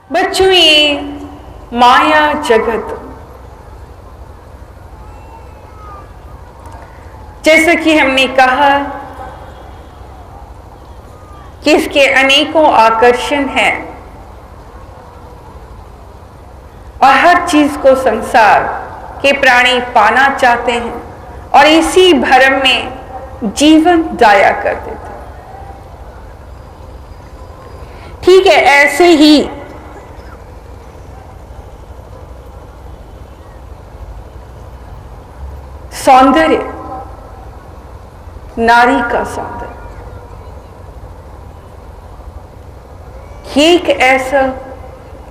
बच्चों, ये माया जगत, जैसा कि हमने कहा कि इसके अनेकों आकर्षण हैं और हर चीज को संसार के प्राणी पाना चाहते हैं और इसी भ्रम में जीवन जाया कर देते। ठीक है, ऐसे ही सौंदर्य, नारी का सौंदर्य, ये एक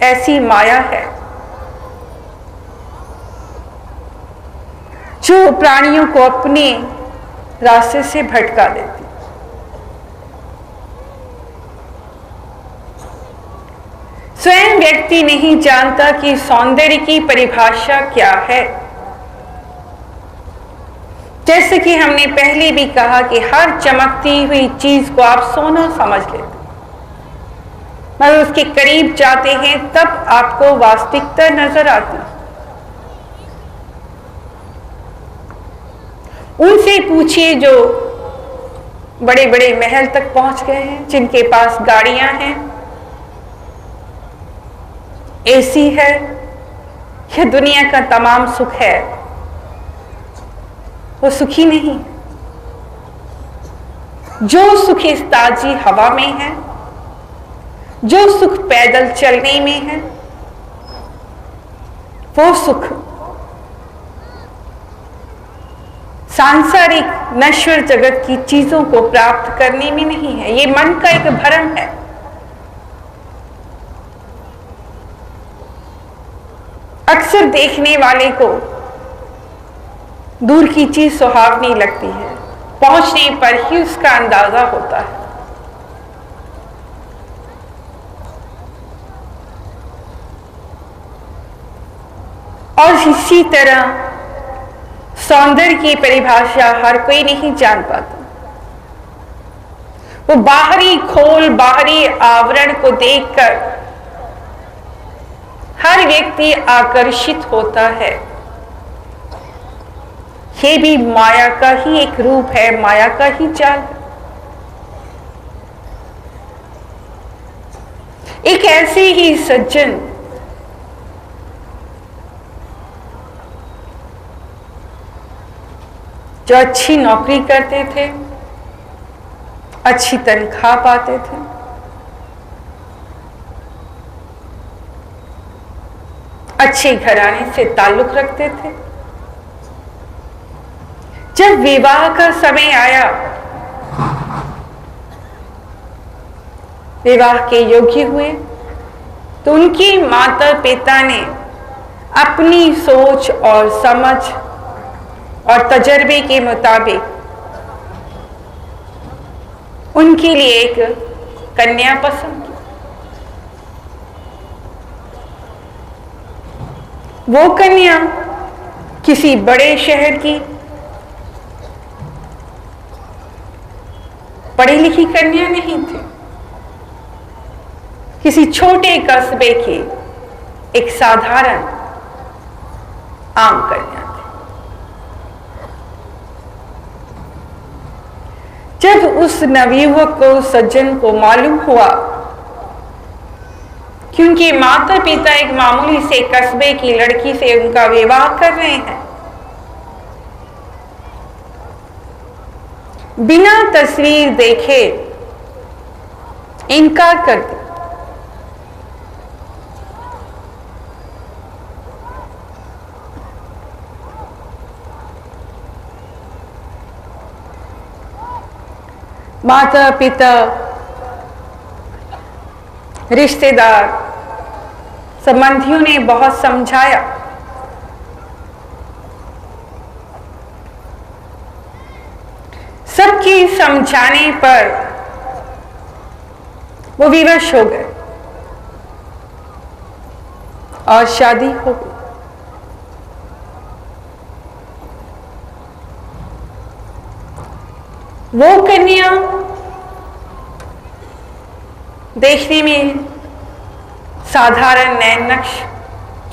ऐसी माया है जो प्राणियों को अपने रास्ते से भटका देती। स्वयं व्यक्ति नहीं जानता कि सौंदर्य की परिभाषा क्या है। जैसे कि हमने पहले भी कहा कि हर चमकती हुई चीज को आप सोना समझ लेते, मगर उसके करीब जाते हैं तब आपको वास्तविकता नजर आती। उनसे पूछिए जो बड़े बड़े महल तक पहुंच गए हैं, जिनके पास गाड़ियां हैं, एसी है, यह दुनिया का तमाम सुख है, वो सुखी नहीं। जो सुख इस ताजी हवा में है, जो सुख पैदल चलने में है, वो सुख सांसारिक नश्वर जगत की चीजों को प्राप्त करने में नहीं है। ये मन का एक भ्रम है। अक्सर देखने वाले को दूर की चीज सुहावनी लगती है, पहुंचने पर ही उसका अंदाजा होता है। और इसी तरह सौंदर्य की परिभाषा हर कोई नहीं जान पाता। वो बाहरी खोल, बाहरी आवरण को देखकर हर व्यक्ति आकर्षित होता है। ये भी माया का ही एक रूप है, माया का ही जाल है। एक ऐसे ही सज्जन जो अच्छी नौकरी करते थे, अच्छी तनख्वाह पाते थे, अच्छे घराने से ताल्लुक रखते थे, जब विवाह का समय आया, विवाह के योग्य हुए, तो उनके माता पिता ने अपनी सोच और समझ और तजर्बे के मुताबिक उनके लिए एक कन्या पसंद की। वो कन्या किसी बड़े शहर की पढ़ी लिखी कन्या नहीं थी, किसी छोटे कस्बे की एक साधारण आम कन्या। जब उस नवयुवक को, सज्जन को मालूम हुआ कि उनके माता पिता एक मामूली से कस्बे की लड़की से उनका विवाह कर रहे हैं, बिना तस्वीर देखे इनकार कर दिया। माता पिता, रिश्तेदार, संबंधियों ने बहुत समझाया, सबके समझाने पर वो विवश हो गए और शादी हो गई। वो कन्या देखने में साधारण नैन नक्श,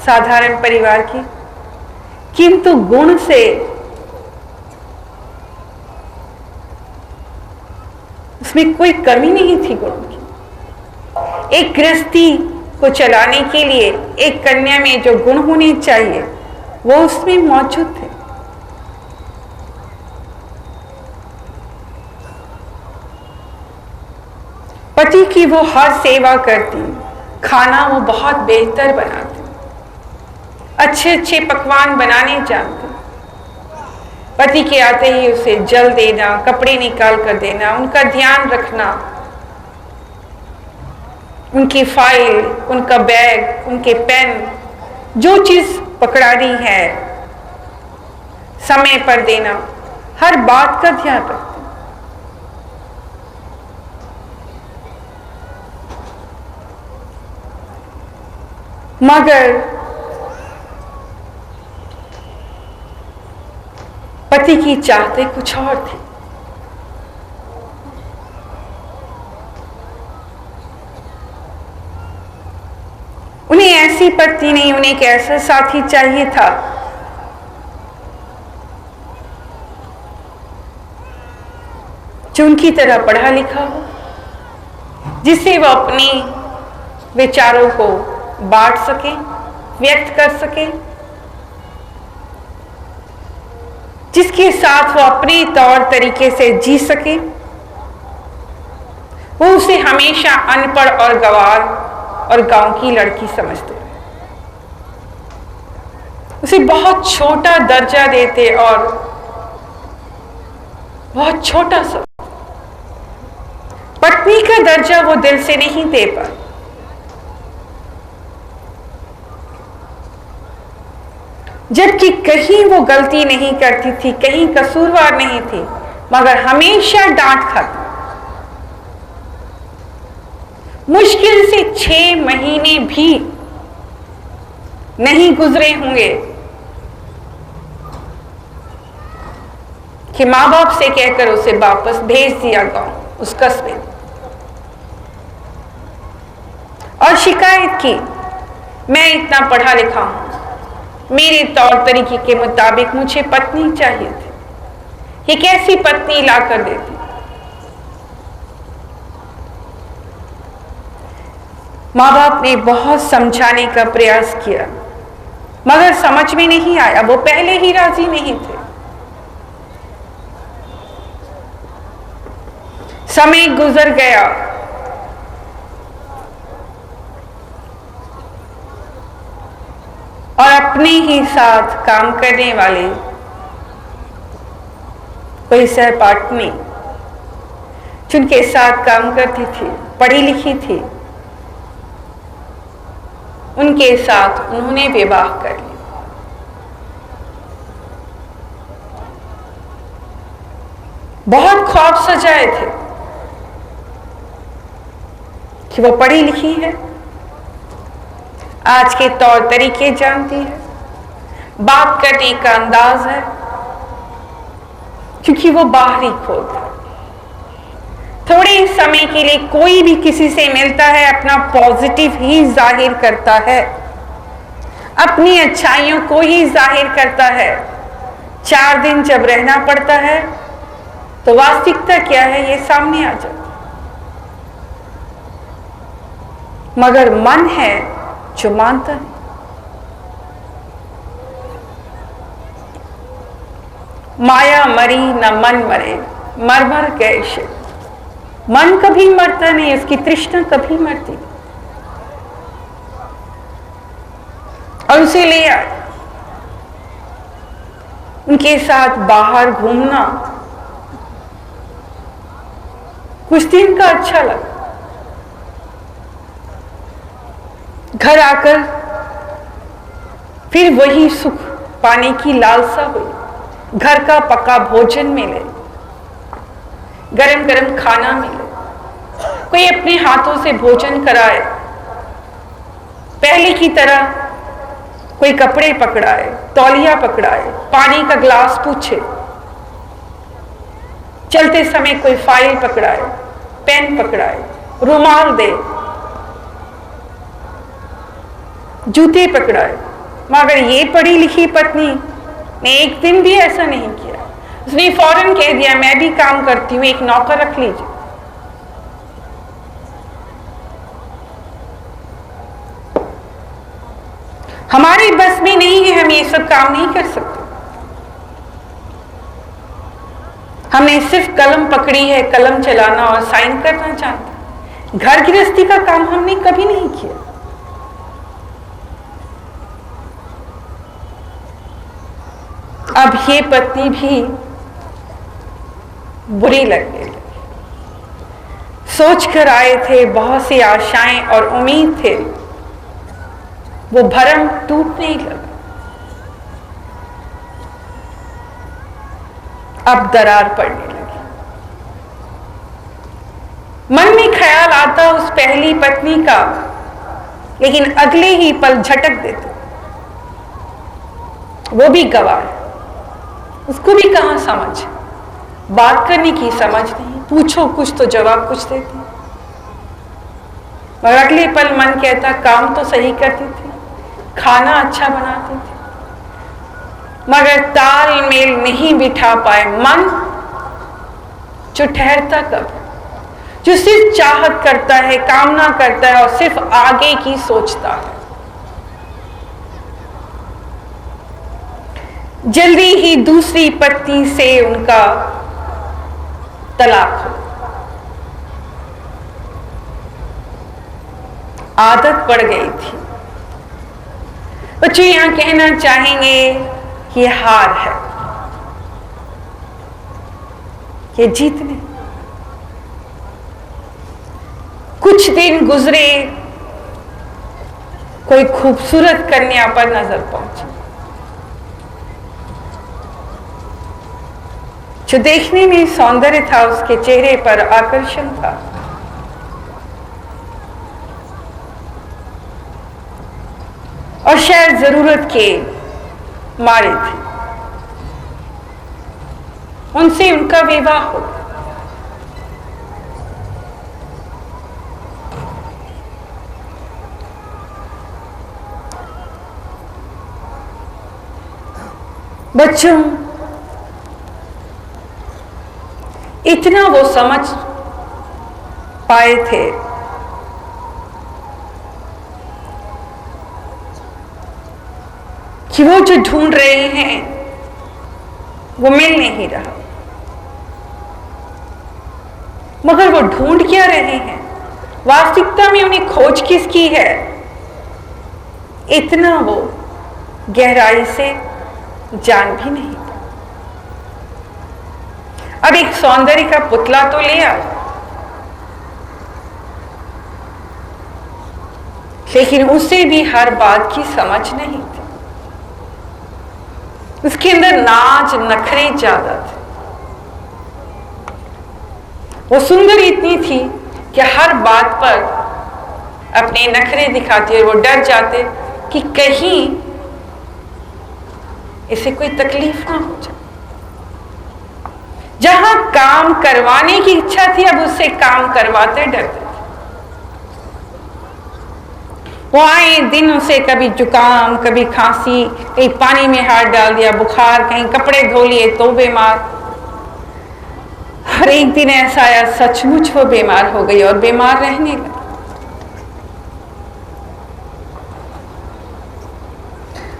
साधारण परिवार की, किंतु गुण से उसमें कोई कमी नहीं थी गुणों की। एक गृहस्थी को चलाने के लिए एक कन्या में जो गुण होने चाहिए वो उसमें मौजूद थे। पति की वो हर सेवा करती, खाना वो बहुत बेहतर बनाती, अच्छे अच्छे पकवान बनाने जानती। पति के आते ही उसे जल देना, कपड़े निकाल कर देना, उनका ध्यान रखना, उनकी फाइल, उनका बैग, उनके पेन, जो चीज पकड़ानी है समय पर देना, हर बात का ध्यान रखना। मगर पति की चाहते कुछ और थी। उन्हें ऐसी पत्नी नहीं, उन्हें एक ऐसा साथी चाहिए था जो उनकी तरह पढ़ा लिखा हो, जिससे वो अपने विचारों को बांट सके, व्यक्त कर सके, जिसके साथ वो अपने तौर तरीके से जी सके। वो उसे हमेशा अनपढ़ और गंवार और गांव की लड़की समझते, उसे बहुत छोटा दर्जा देते और बहुत छोटा सा पत्नी का दर्जा वो दिल से नहीं दे पाए। जबकि कहीं वो गलती नहीं करती थी, कहीं कसूरवार नहीं थी, मगर हमेशा डांट खाती। मुश्किल से 6 महीने भी नहीं गुजरे होंगे कि मां बाप से कहकर उसे वापस भेज दिया गांव, उस कस्बे, और शिकायत की, मैं इतना पढ़ा लिखा हूं, मेरे तौर तरीके के मुताबिक मुझे पत्नी चाहिए थी, ये कैसी पत्नी लाकर देती। माँ बाप ने बहुत समझाने का प्रयास किया, मगर समझ में नहीं आया, वो पहले ही राजी नहीं थे। समय गुजर गया, और अपने ही साथ काम करने वाले कोई सहपाठनी जिनके साथ काम करती थी, पढ़ी लिखी थी, उनके साथ उन्होंने विवाह कर लिया। बहुत ख्वाब सजाए थे कि वो पढ़ी लिखी है, आज के तौर तरीके जानती है, बात करने का अंदाज है, क्योंकि वो बाहरी खोल था। थोड़े समय के लिए कोई भी किसी से मिलता है, अपना पॉजिटिव ही जाहिर करता है, अपनी अच्छाइयों को ही जाहिर करता है। 4 दिन जब रहना पड़ता है तो वास्तविकता क्या है ये सामने आ जाता। मगर मन है जो मानता है। माया मरी न मन मरे, मर मर गए शिव। मन कभी मरता नहीं, उसकी तृष्णा कभी मरती नहीं। और उसे ले आए, उनके साथ बाहर घूमना कुछ दिन का अच्छा लगा। घर आकर फिर वही सुख पाने की लालसा हुई। घर का पका भोजन मिले, गरम गरम खाना मिले, कोई अपने हाथों से भोजन कराए, पहले की तरह कोई कपड़े पकड़ाए, तौलिया पकड़ाए, पानी का ग्लास पूछे, चलते समय कोई फाइल पकड़ाए, पेन पकड़ाए, रुमाल दे, जूते पकड़ाए। मगर ये पढ़ी लिखी पत्नी ने एक दिन भी ऐसा नहीं किया। उसने फौरन कह दिया, मैं भी काम करती हूं, एक नौकर रख लीजिए। हमारी बस में नहीं है, हम ये सब काम नहीं कर सकते। हमने सिर्फ कलम पकड़ी है, कलम चलाना और साइन करना जानते हैं। घर गृहस्थी का काम हमने कभी नहीं किया। अब ये पत्नी भी बुरी लगने लगी। सोच कर आए थे, बहुत सी आशाएं और उम्मीद थे, वो भरम टूटने लगा। अब दरार पड़ने लगी। मन में ख्याल आता उस पहली पत्नी का, लेकिन अगले ही पल झटक देते। वो भी गवाह है, उसको भी कहां समझ, बात करने की समझ नहीं, पूछो कुछ तो जवाब कुछ देती। और अगले पल मन कहता, काम तो सही करती थी, खाना अच्छा बनाती थी, मगर तालमेल नहीं बिठा पाए। मन जो ठहरता कब, जो सिर्फ चाहत करता है, कामना करता है और सिर्फ आगे की सोचता है। जल्दी ही दूसरी पत्नी से उनका तलाक हो। आदत पड़ गई थी। बच्चे यहां कहना चाहेंगे कि ये हार है, ये जीत नहीं। कुछ दिन गुजरे, कोई खूबसूरत कन्या पर नजर पहुंची, जो देखने में सौंदर्य था, उसके चेहरे पर आकर्षण था। और शायद जरूरत के मारे थे, उनसे उनका विवाह हो। बच्चों, इतना वो समझ पाए थे कि वो जो ढूंढ रहे हैं वो मिल नहीं रहा। मगर वो ढूंढ क्या रहे हैं, वास्तविकता में उन्हें खोज किसकी है, इतना वो गहराई से जान भी नहीं। अब एक सौंदर्य का पुतला तो ले आए, लेकिन उसे भी हर बात की समझ नहीं थी। उसके अंदर नाच नखरे ज्यादा थे। वो सुंदर इतनी थी कि हर बात पर अपने नखरे दिखाती, और वो डर जाते कि कहीं इसे कोई तकलीफ ना हो जाए। जहां काम करवाने की इच्छा थी, अब उससे काम करवाते डरते थे। वो आए दिन उसे कभी जुकाम, कभी खांसी, कहीं पानी में हाथ डाल दिया, बुखार, कहीं कपड़े धो लिए तो बीमार। हर एक दिन ऐसा आया, सचमुच वो बीमार हो गई और बीमार रहने लगी।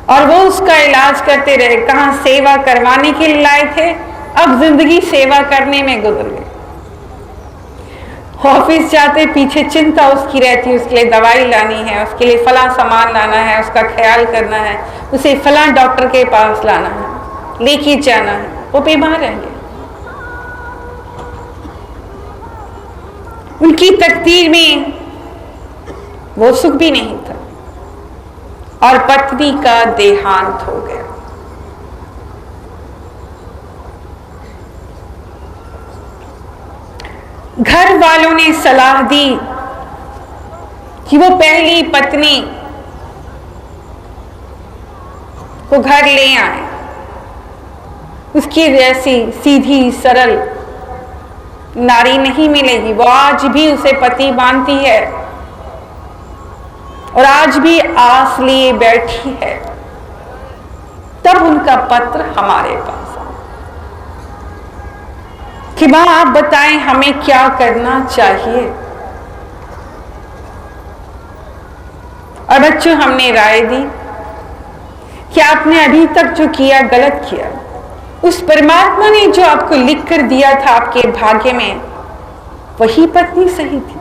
और वो उसका इलाज करते रहे। कहां सेवा करवाने के लिए लाए थे, अब जिंदगी सेवा करने में गुजर गई। ऑफिस जाते पीछे चिंता उसकी रहती, उसके लिए दवाई लानी है, उसके लिए फला सामान लाना है, उसका ख्याल करना है, उसे फला डॉक्टर के पास लाना है, लेके जाना है। वो बीमार रह गए। उनकी तकदीर में वो सुख भी नहीं था, और पत्नी का देहांत हो गया। घर वालों ने सलाह दी कि वो पहली पत्नी को घर ले आए। उसकी जैसी सीधी सरल नारी नहीं मिलेगी। वो आज भी उसे पति मानती है, और आज भी आस लिए बैठी है, तब उनका पत्र हमारे पास आया कि मां आप बताएं हमें क्या करना चाहिए। और बच्चों, हमने राय दी कि आपने अभी तक जो किया गलत किया। उस परमात्मा ने जो आपको लिख कर दिया था आपके भाग्य में, वही पत्नी सही थी।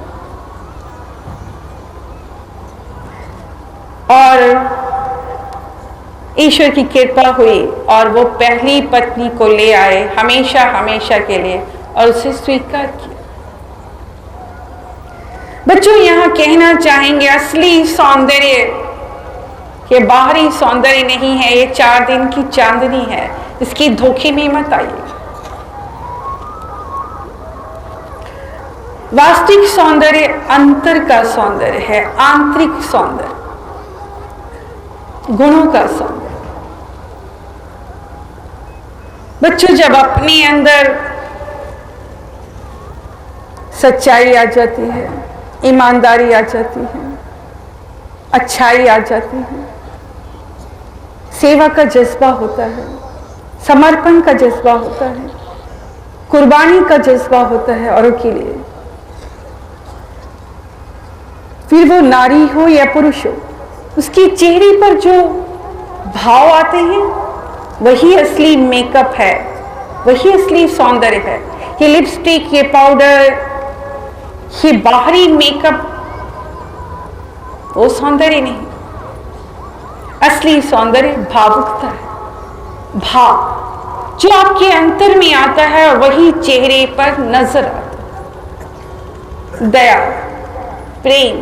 और ईश्वर की कृपा हुई और वो पहली पत्नी को ले आए हमेशा हमेशा के लिए और उसे स्वीकार किया। बच्चों, यहां कहना चाहेंगे असली सौंदर्य ये बाहरी सौंदर्य नहीं है, ये 4 दिन की चांदनी है, इसकी धोखे में मत आइए। वास्तविक सौंदर्य अंतर का सौंदर्य है, आंतरिक सौंदर्य, गुणों का सौंदर्य। बच्चों, जब अपने अंदर सच्चाई आ जाती है, ईमानदारी आ जाती है, अच्छाई आ जाती है, सेवा का जज्बा होता है, समर्पण का जज्बा होता है, कुर्बानी का जज्बा होता है औरों के लिए, फिर वो नारी हो या पुरुष हो, उसके चेहरे पर जो भाव आते हैं वही असली मेकअप है, वही असली सौंदर्य है। ये लिपस्टिक, ये पाउडर, ये बाहरी मेकअप वो सौंदर्य नहीं। असली सौंदर्य भावुकता है, भाव जो आपके अंतर में आता है और वही चेहरे पर नजर आता है। दया, प्रेम,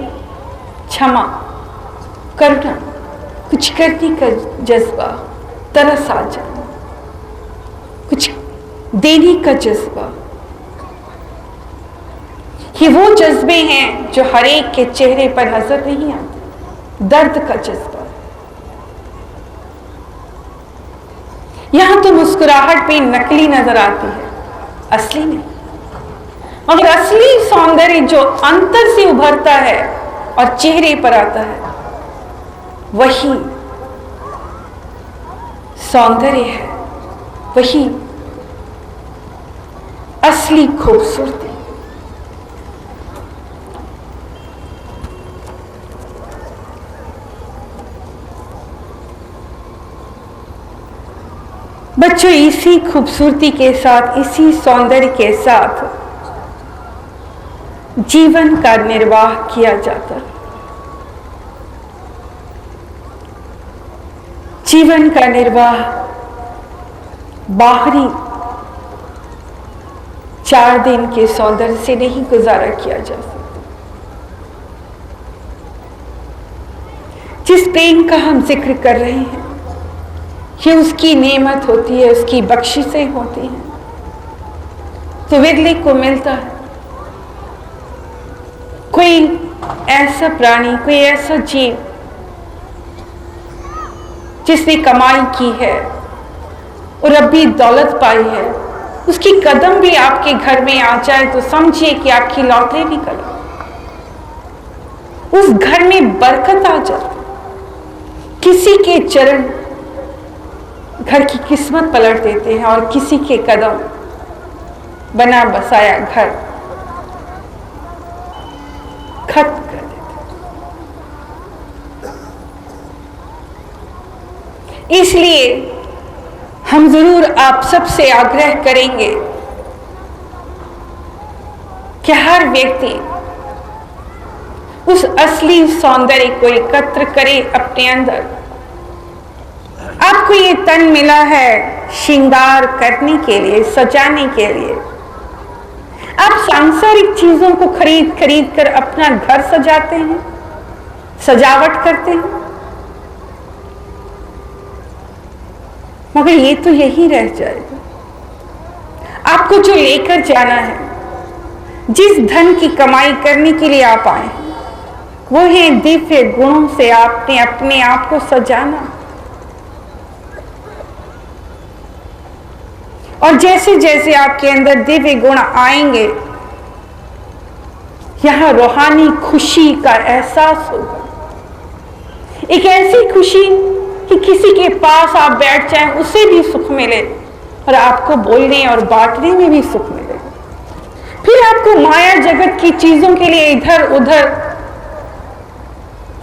क्षमा, करुणा, कुछ करने का जज्बा, तरस आ जाना, कुछ देने का जज्बा, ये वो जज्बे हैं जो हर एक के चेहरे पर नजर नहीं आते। दर्द का जज्बा, यहां तो मुस्कुराहट भी नकली नजर आती है, असली नहीं। मगर असली सौंदर्य जो अंतर से उभरता है और चेहरे पर आता है, वही सौंदर्य है, वही असली खूबसूरती। बच्चों, इसी खूबसूरती के साथ, इसी सौंदर्य के साथ जीवन का निर्वाह किया जाता है। जीवन का निर्वाह बाहरी 4 दिन के सौंदर्य से नहीं गुजारा किया जा सकता। जिस प्रेम का हम जिक्र कर रहे हैं, ये उसकी नेमत होती है, उसकी बख्शिशें होती हैं, तो विरले को मिलता है। कोई ऐसा प्राणी, कोई ऐसा जीव जिसने कमाई की है और अभी दौलत पाई है, उसकी कदम भी आपके घर में आ जाए तो समझिए कि आपकी लॉटरी निकल, उस घर में बरकत आ जाती। किसी के चरण घर की किस्मत पलट देते हैं और किसी के कदम बना बसाया घर खत्म कर देते। इसलिए हम जरूर आप सबसे आग्रह करेंगे कि हर व्यक्ति उस असली सौंदर्य को एकत्र करे अपने अंदर। आपको ये तन मिला है श्रृंगार करने के लिए, सजाने के लिए। आप सांसारिक चीजों को खरीद खरीद कर अपना घर सजाते हैं, सजावट करते हैं, मगर ये तो यही रह जाएगा। आपको जो लेकर जाना है, जिस धन की कमाई करने के लिए आप आए हैं, वो है दिव्य गुणों से आपने अपने आप को सजाना। और जैसे जैसे आपके अंदर दिव्य गुण आएंगे, यहां रूहानी खुशी का एहसास होगा, एक ऐसी खुशी कि किसी के पास आप बैठ जाएं उसे भी सुख मिले और आपको बोलने और बांटने में भी सुख मिले। फिर आपको माया जगत की चीजों के लिए इधर उधर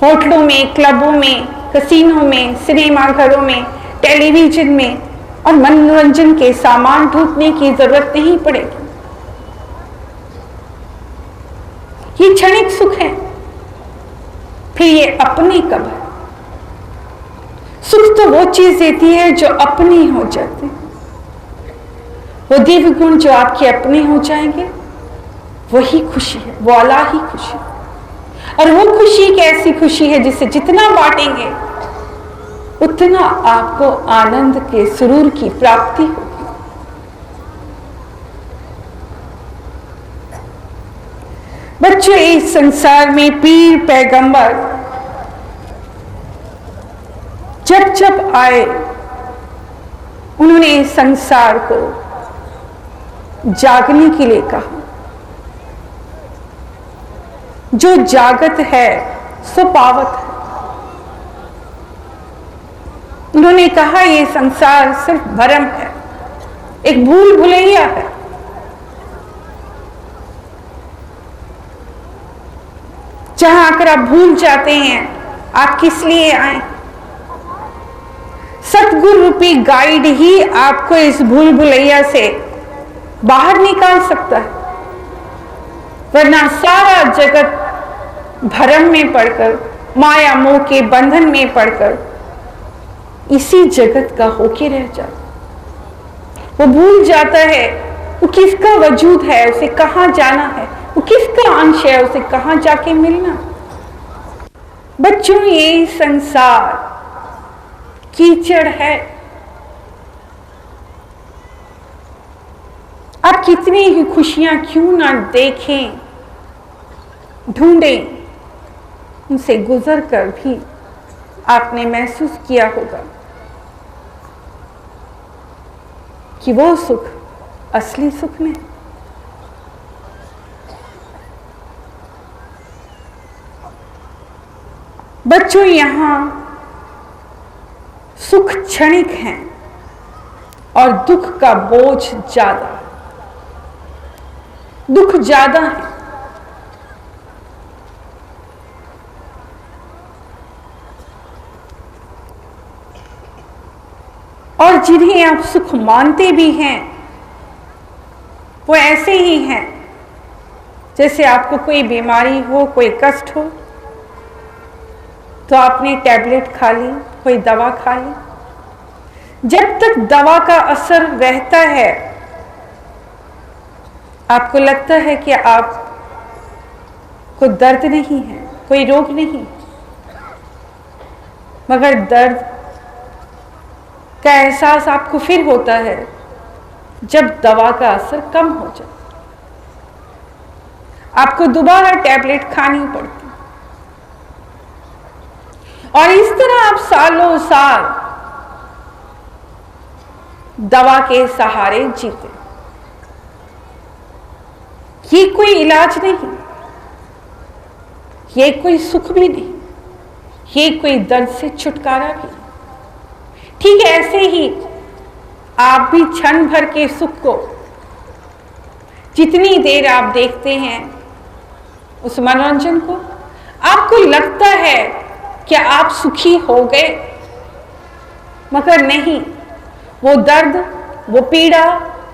होटलों में, क्लबों में, कसिनों में, सिनेमा घरों में, टेलीविजन में और मनोरंजन के सामान ढूंढने की जरूरत नहीं पड़ेगी। ये क्षणिक सुख है, फिर ये अपने कब है। सुख तो वो चीज देती है जो अपनी हो जाती है। वो दिव्य गुण जो आपके अपने हो जाएंगे वही खुशी है, वो अलाही खुशी। और वो खुशी एक ऐसी खुशी है जिसे जितना बांटेंगे उतना आपको आनंद के सुरूर की प्राप्ति होगी। बच्चों, इस संसार में पीर पैगंबर जब जब आए उन्होंने इस संसार को जागने के लिए कहा। जो जागत है सो पावत है। उन्होंने कहा यह संसार सिर्फ भ्रम है, एक भूल भुलैया है। जहां आकर आप भूल जाते हैं आप किस लिए आए। सतगुरु रूपी गाइड ही आपको इस भूल भुलैया से बाहर निकाल सकता है, वरना सारा जगत भ्रम में पड़कर, माया मोह के बंधन में पड़कर इसी जगत का होके रह जाता। वो भूल जाता है वो किसका वजूद है, उसे कहां जाना है, वो किसका अंश है, उसे कहां जाके मिलना। बच्चों, ये संसार कीचड़ है। आप कितनी ही खुशियां क्यों ना देखें, ढूंढें, उनसे गुजर कर भी आपने महसूस किया होगा कि वो सुख असली सुख नहीं। बच्चों, यहां सुख क्षणिक है और दुख का बोझ ज्यादा, दुख ज्यादा है। और जिन्हें आप सुख मानते भी हैं वो ऐसे ही हैं जैसे आपको कोई बीमारी हो, कोई कष्ट हो तो आपने टैबलेट खा ली, कोई दवा खा ली। जब तक दवा का असर रहता है आपको लगता है कि आप को दर्द नहीं है, कोई रोग नहीं, मगर दर्द का एहसास आपको फिर होता है जब दवा का असर कम हो जाए, आपको दोबारा टैबलेट खानी पड़ती। और इस तरह आप सालों साल दवा के सहारे जीते। ये कोई इलाज नहीं, ये कोई सुख भी नहीं, ये कोई दर्द से छुटकारा भी नहीं। ठीक ऐसे ही आप भी क्षण भर के सुख को जितनी देर आप देखते हैं, उस मनोरंजन को, आपको लगता है कि आप सुखी हो गए, मगर नहीं। वो दर्द, वो पीड़ा,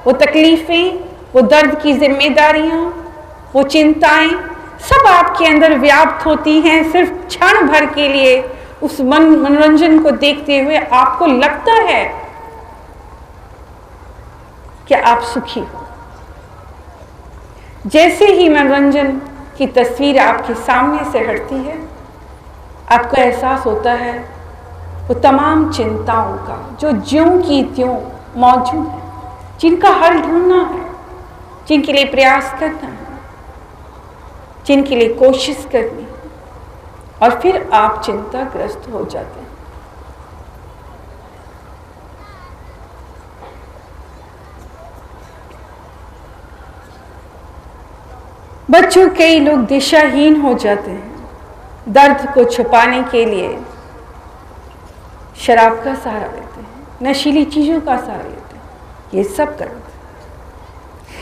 वो तकलीफें, वो दर्द की जिम्मेदारियां, वो चिंताएं सब आपके अंदर व्याप्त होती हैं सिर्फ क्षण भर के लिए। उस मनोरंजन को देखते हुए आपको लगता है कि आप सुखी हो। जैसे ही मनोरंजन की तस्वीर आपके सामने से हटती है आपको एहसास होता है वो तमाम चिंताओं का जो ज्यों की त्यों मौजूद है, जिनका हल ढूंढना है, जिनके लिए प्रयास करना है, जिनके लिए कोशिश करनी है, और फिर आप चिंताग्रस्त हो जाते हैं। बच्चों, कई लोग दिशाहीन हो जाते हैं। दर्द को छुपाने के लिए शराब का सहारा लेते हैं, नशीली चीज़ों का सहारा लेते हैं, ये सब करते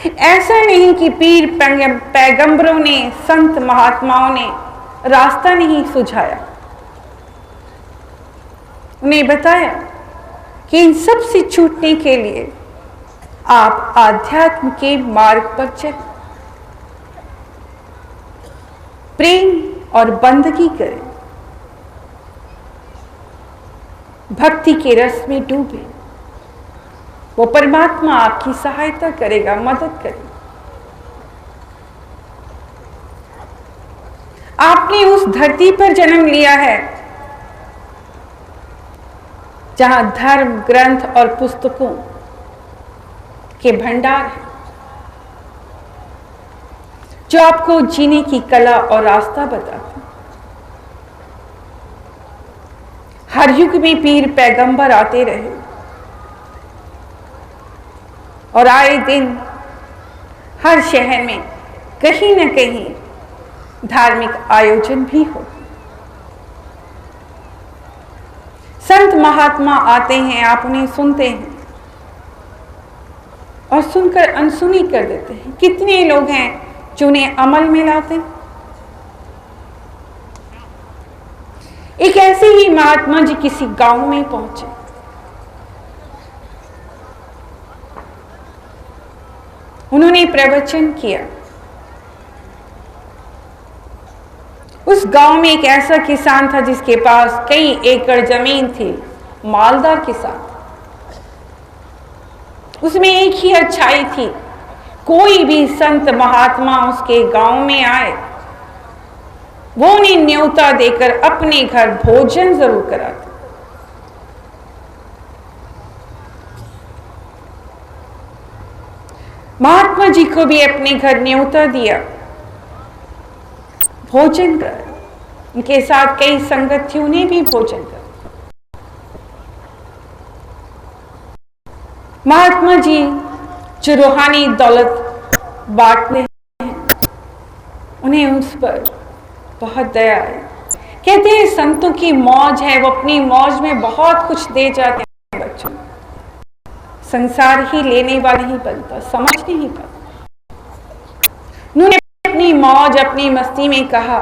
हैं। ऐसा नहीं कि पीर पैगंबरों ने, संत महात्माओं ने रास्ता नहीं सुझाया, उन्हें बताया कि इन सब से छूटने के लिए आप आध्यात्म के मार्ग पर चलें, प्रेम और बंदगी करें, भक्ति के रस में डूबे। वो परमात्मा आपकी सहायता करेगा, मदद करेगा। आपने उस धरती पर जन्म लिया है जहां धर्म ग्रंथ और पुस्तकों के भंडार हैं, जो आपको जीने की कला और रास्ता बताते हैं। हर युग में पीर पैगंबर आते रहे और आए दिन हर शहर में कहीं न कहीं धार्मिक आयोजन भी हो। संत महात्मा आते हैं, आप उन्हें सुनते हैं और सुनकर अनसुनी कर देते हैं। कितने लोग हैं जो उन्हें अमल में लाते हैं। एक ऐसे ही महात्मा जी किसी गांव में पहुंचे। उन्होंने प्रवचन किया। उस गांव में एक ऐसा किसान था जिसके पास कई एकड़ जमीन थी, मालदार किसान। उसमें एक ही अच्छाई थी, कोई भी संत महात्मा उसके गांव में आए, वो उन्हें न्योता देकर अपने घर भोजन जरूर कराते। महात्मा जी को भी अपने घर न्योता दिया, भोजन कर। उनके साथ कई संगतियों ने भी भोजन कर। महात्मा जी जो रूहानी दौलत बांटते हैं, उन्हें उस पर बहुत दया है। कहते हैं संतों की मौज है, वो अपनी मौज में बहुत कुछ दे जाते हैं बच्चों। संसार ही लेने वाला ही बनता, समझ नहीं पाता। उन्होंने अपनी मौज, अपनी मस्ती में कहा